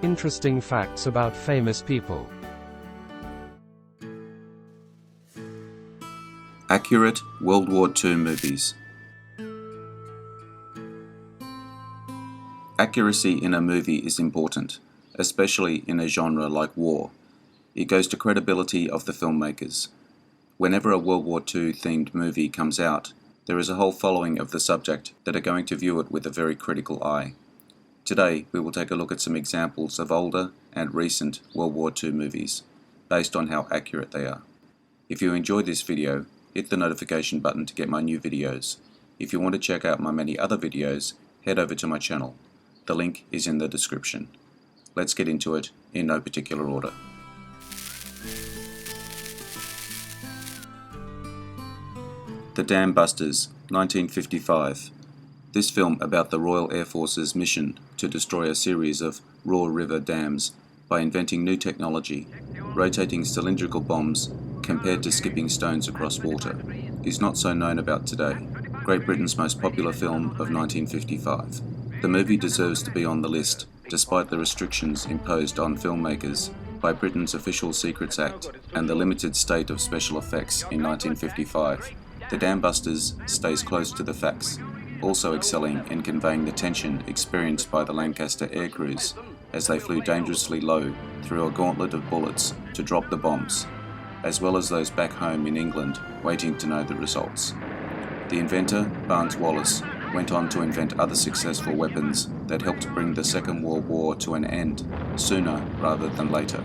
Interesting facts about famous people. Accurate World War II movies. Accuracy in a movie is important, especially in a genre like war. It goes to credibility of the filmmakers. Whenever a World War II themed movie comes out, there is a whole following of the subject that are going to view it with a very critical eye. Today, we will take a look at some examples of older and recent World War II movies, based on how accurate they are. If you enjoyed this video, hit the notification button to get my new videos. If you want to check out my many other videos, head over to my channel. The link is in the description. Let's get into it in no particular order. The Dam Busters, 1955. This film about the Royal Air Force's mission to destroy a series of raw river dams by inventing new technology, rotating cylindrical bombs compared to skipping stones across water, is not so known about today. Great Britain's most popular film of 1955. The movie deserves to be on the list, despite the restrictions imposed on filmmakers by Britain's Official Secrets Act and the limited state of special effects in 1955. The Dam Busters stays close to the facts, also excelling in conveying the tension experienced by the Lancaster air crews as they flew dangerously low through a gauntlet of bullets to drop the bombs, as well as those back home in England waiting to know the results. The inventor, Barnes Wallis, went on to invent other successful weapons that helped bring the Second World War to an end sooner rather than later.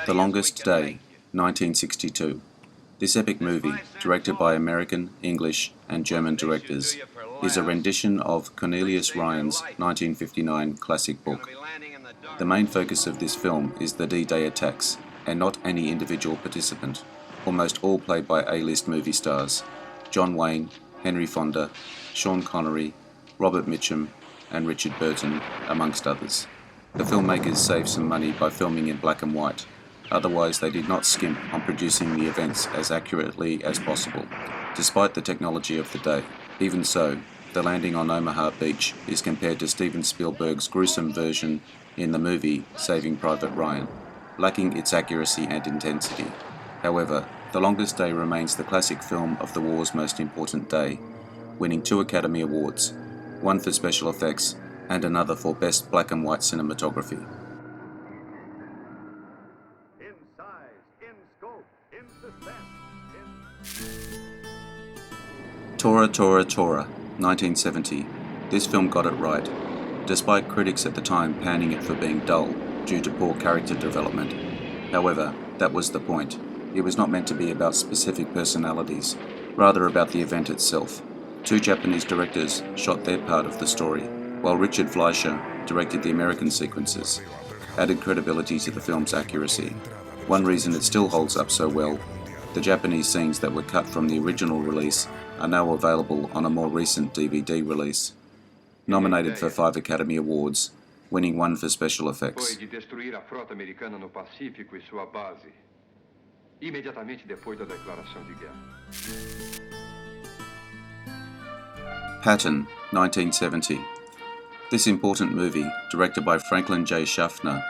The Longest Day, 1962. This epic movie, directed by American, English, and German directors, is a rendition of Cornelius Ryan's 1959 classic book. The main focus of this film is the D-Day attacks, and not any individual participant, almost all played by A-list movie stars: John Wayne, Henry Fonda, Sean Connery, Robert Mitchum, and Richard Burton, amongst others. The filmmakers saved some money by filming in black and white. Otherwise, they did not skimp on producing the events as accurately as possible, despite the technology of the day. Even so, the landing on Omaha Beach is compared to Steven Spielberg's gruesome version in the movie Saving Private Ryan, lacking its accuracy and intensity. However, The Longest Day remains the classic film of the war's most important day, winning 2 Academy Awards, one for special effects and another for Best Black and White Cinematography. Tora Tora Tora, 1970. This film got it right, despite critics at the time panning it for being dull due to poor character development. However, that was the point. It was not meant to be about specific personalities, rather about the event itself. 2 Japanese directors shot their part of the story, while Richard Fleischer directed the American sequences, added credibility to the film's accuracy. One reason it still holds up so well: the Japanese scenes that were cut from the original release are now available on a more recent DVD release. Nominated for 5 Academy Awards, winning 1 for special effects. Patton, 1970. This important movie, directed by Franklin J. Schaffner,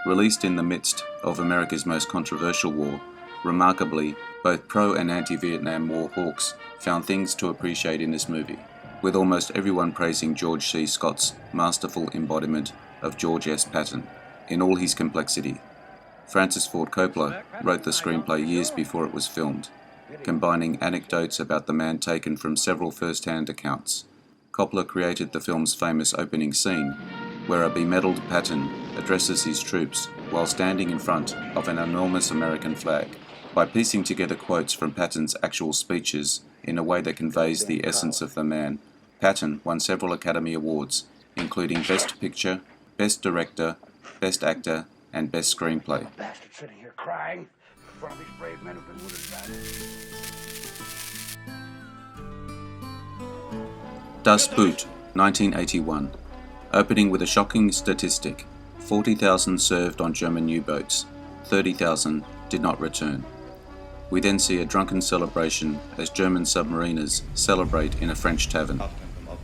released in the midst of America's most controversial war. Remarkably, both pro- and anti-Vietnam War hawks found things to appreciate in this movie, with almost everyone praising George C. Scott's masterful embodiment of George S. Patton in all his complexity. Francis Ford Coppola wrote the screenplay years before it was filmed, combining anecdotes about the man taken from several first-hand accounts. Coppola created the film's famous opening scene, where a bemedaled Patton addresses his troops while standing in front of an enormous American flag. By piecing together quotes from Patton's actual speeches in a way that conveys the essence of the man, Patton won several Academy Awards, including Best Picture, Best Director, Best Actor, and Best Screenplay. Bastard sitting here crying in front of these brave men who've been wounded in battle. Das Boot, 1981. Opening with a shocking statistic: 40,000 served on German U-boats, 30,000 did not return. We then see a drunken celebration as German submariners celebrate in a French tavern.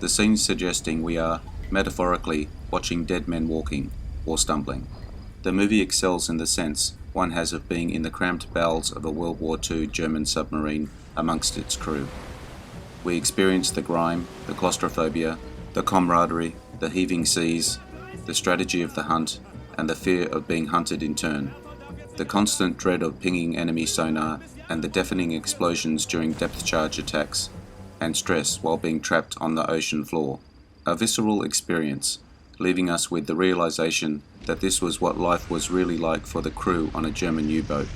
the scenes suggesting we are, metaphorically, watching dead men walking or stumbling. The movie excels in the sense one has of being in the cramped bowels of a World War II German submarine amongst its crew. We experience the grime, the claustrophobia, the camaraderie, the heaving seas, the strategy of the hunt, and the fear of being hunted in turn, the constant dread of pinging enemy sonar, and the deafening explosions during depth charge attacks, and stress while being trapped on the ocean floor. A visceral experience, leaving us with the realization that this was what life was really like for the crew on a German U-boat.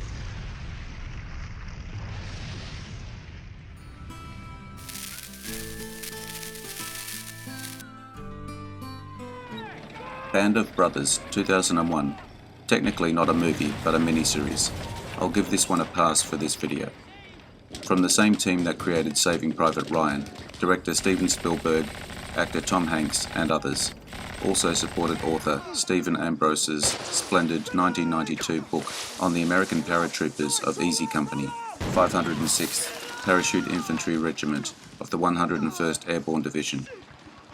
Band of Brothers, 2001. Technically not a movie, but a miniseries. I'll give this one a pass for this video. From the same team that created Saving Private Ryan, director Steven Spielberg, actor Tom Hanks, and others. Also supported author Stephen Ambrose's splendid 1992 book on the American paratroopers of Easy Company, 506th Parachute Infantry Regiment of the 101st Airborne Division.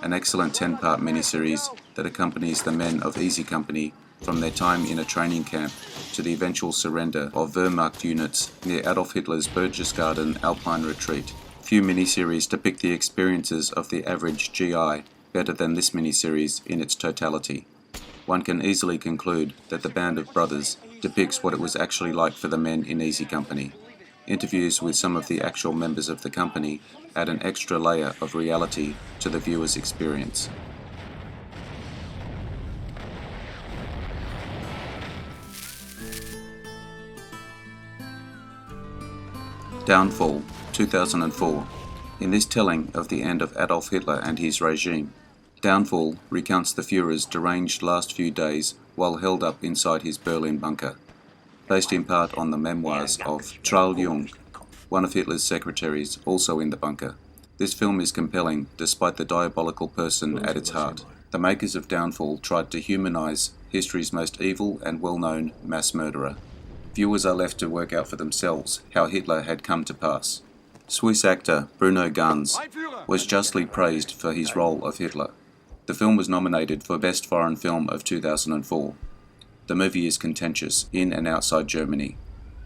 An excellent 10-part miniseries that accompanies the men of Easy Company from their time in a training camp to the eventual surrender of Wehrmacht units near Adolf Hitler's Berchtesgaden Alpine retreat. Few miniseries depict the experiences of the average GI better than this miniseries in its totality. One can easily conclude that the Band of Brothers depicts what it was actually like for the men in Easy Company. Interviews with some of the actual members of the company add an extra layer of reality to the viewer's experience. Downfall, 2004. In this telling of the end of Adolf Hitler and his regime, Downfall recounts the Führer's deranged last few days while held up inside his Berlin bunker, based in part on the memoirs of Charles Jung, one of Hitler's secretaries, also in the bunker. This film is compelling despite the diabolical person at its heart. The makers of Downfall tried to humanize history's most evil and well-known mass murderer. Viewers are left to work out for themselves how Hitler had come to pass. Swiss actor Bruno Ganz was justly praised for his role of Hitler. The film was nominated for Best Foreign Film of 2004. The movie is contentious in and outside Germany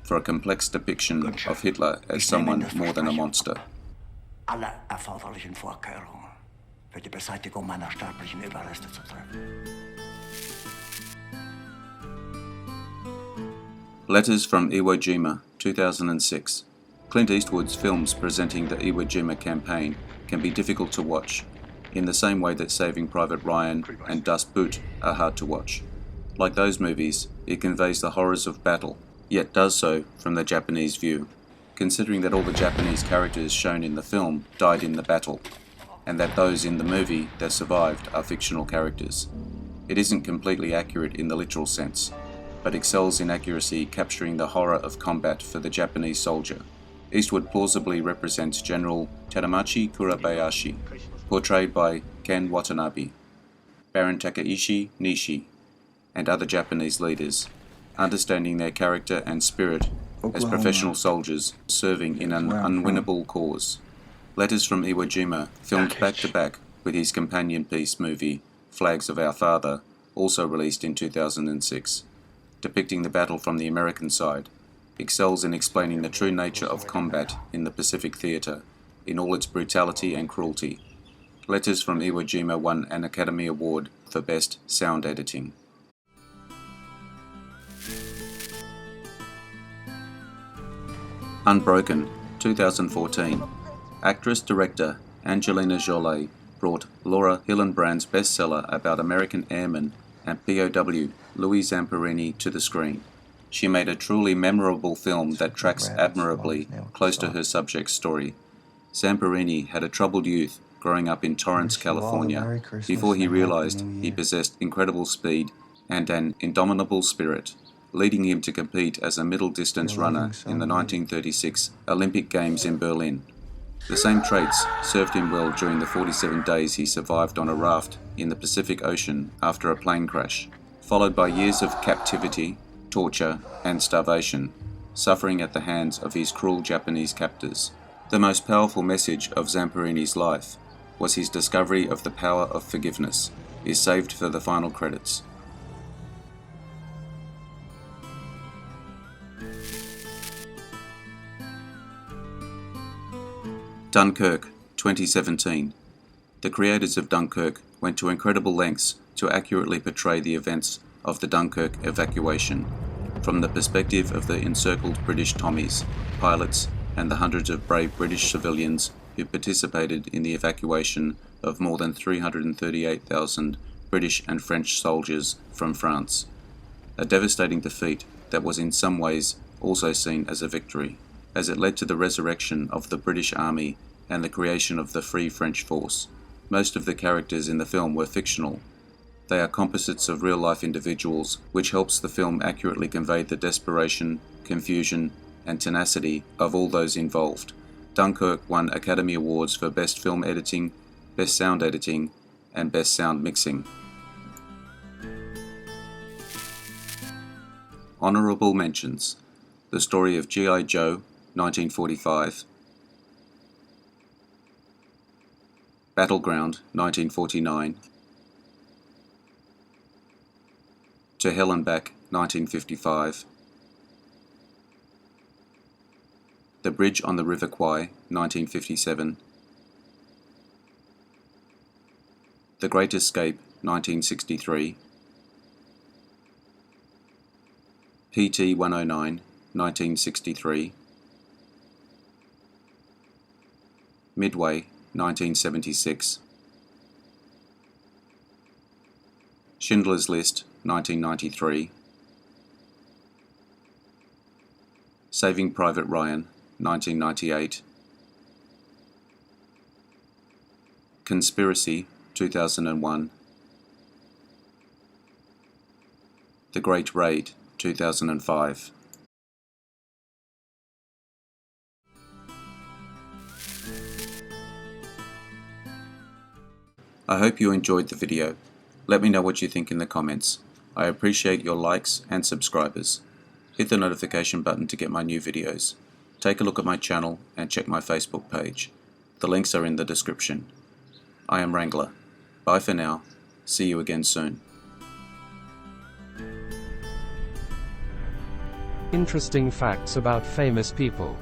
for a complex depiction of Hitler as someone more than a monster. Alle erforderlichen Vorkehrungen für die Beseitigung meiner sterblichen Überreste zu treffen. Letters from Iwo Jima, 2006. Clint Eastwood's films presenting the Iwo Jima campaign can be difficult to watch, in the same way that Saving Private Ryan and Das Boot are hard to watch. Like those movies, it conveys the horrors of battle, yet does so from the Japanese view, considering that all the Japanese characters shown in the film died in the battle, and that those in the movie that survived are fictional characters. It isn't completely accurate in the literal sense, but excels in accuracy, capturing the horror of combat for the Japanese soldier. Eastwood plausibly represents General Tadamachi Kurabayashi, portrayed by Ken Watanabe, Baron Takaishi Nishi, and other Japanese leaders, understanding their character and spirit as professional soldiers serving in an unwinnable cause. Letters from Iwo Jima, filmed back-to-back with his companion piece movie, Flags of Our Father, also released in 2006. Depicting the battle from the American side, excels in explaining the true nature of combat in the Pacific Theatre, in all its brutality and cruelty. Letters from Iwo Jima won an Academy Award for Best Sound Editing. Unbroken, 2014. Actress-director Angelina Jolie brought Laura Hillenbrand's bestseller about American airmen and POW Louis Zamperini to the screen. She made a truly memorable film that tracks admirably close to her subject's story. Zamperini had a troubled youth growing up in Torrance, California, before he realized he possessed incredible speed and an indomitable spirit, leading him to compete as a middle-distance runner in the 1936 Olympic Games in Berlin. The same traits served him well during the 47 days he survived on a raft in the Pacific Ocean after a plane crash, followed by years of captivity, torture, and starvation, suffering at the hands of his cruel Japanese captors. The most powerful message of Zamperini's life was his discovery of the power of forgiveness, is saved for the final credits. Dunkirk, 2017. The creators of Dunkirk went to incredible lengths to accurately portray the events of the Dunkirk evacuation, from the perspective of the encircled British Tommies, pilots, and the hundreds of brave British civilians who participated in the evacuation of more than 338,000 British and French soldiers from France. A devastating defeat that was in some ways also seen as a victory, as it led to the resurrection of the British Army and the creation of the Free French Force. Most of the characters in the film were fictional. They are composites of real-life individuals, which helps the film accurately convey the desperation, confusion, and tenacity of all those involved. Dunkirk won Academy Awards for Best Film Editing, Best Sound Editing, and Best Sound Mixing. Honorable mentions: The Story of G.I. Joe, 1945, Battleground, 1949, To Hell and Back, 1955, The Bridge on the River Kwai, 1957, The Great Escape, 1963, PT 109, 1963, Midway, 1976, Schindler's List, 1993, Saving Private Ryan, 1998, Conspiracy, 2001, The Great Raid, 2005. I hope you enjoyed the video. Let me know what you think in the comments. I appreciate your likes and subscribers. Hit the notification button to get my new videos. Take a look at my channel and check my Facebook page. The links are in the description. I am Wrangler. Bye for now. See you again soon. Interesting facts about famous people.